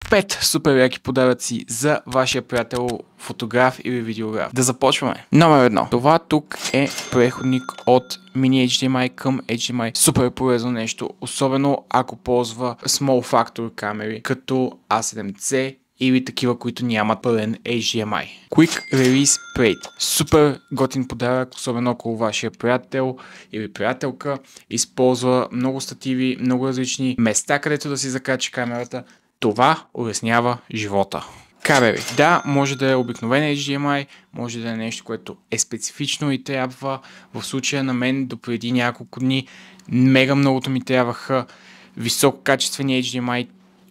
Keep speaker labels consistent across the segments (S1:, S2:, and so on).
S1: 5 супер яки подаръци за вашия приятел, фотограф или видеограф. Да започваме. Номер 1. Това тук е преходник от Mini HDMI към HDMI. Супер полезно нещо, особено ако ползва Small Factor камери, като A7C или такива, които нямат пълен HDMI. Quick Release Plate. Супер готин подарък, особено ако вашия приятел или приятелка използва много стативи, много различни места, където да си закачи камерата. Това улеснява живота. Кабели. Да, може да е обикновен HDMI, може да е нещо, което е специфично и трябва. В случая на мен допреди няколко дни мега многото ми трябваха висококачествени HDMI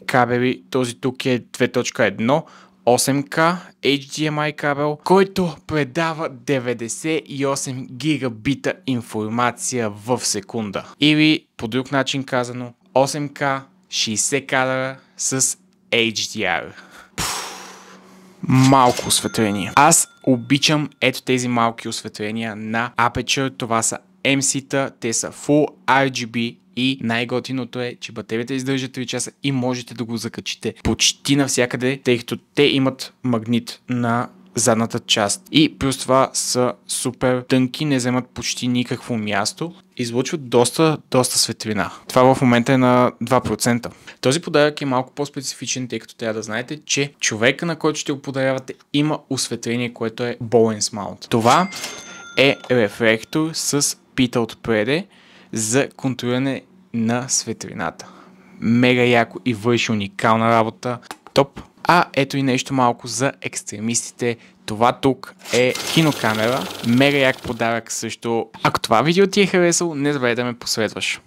S1: кабели. Този тук е 2.1 8K HDMI кабел, който предава 98 гигабита информация в секунда. Или по друг начин казано 8K 60 кадра с HDR. Малко осветление. Аз обичам ето тези малки осветления на Aperture. Това са MC-та, те са Full RGB и най-готиното е, че батерията издържа 3 часа и можете да го закачите почти навсякъде, тъй като те имат магнит на задната част. И плюс това са супер тънки, не вземат почти никакво място. Излъчват доста светлина. Това в момента е на 2%. Този подарък е малко по-специфичен, тъй като трябва да знаете, че човека, на който ще го подарявате, има осветление, което е Bolens Mount. Това е рефлектор с пита отпреде за контролиране на светлината. Мега яко и върши уникална работа. Топ! А ето и нещо малко за екстремистите. Това тук е кинокамера. Мега як подарък също. Ако това видео ти е харесало, не забравяй да ме последваш.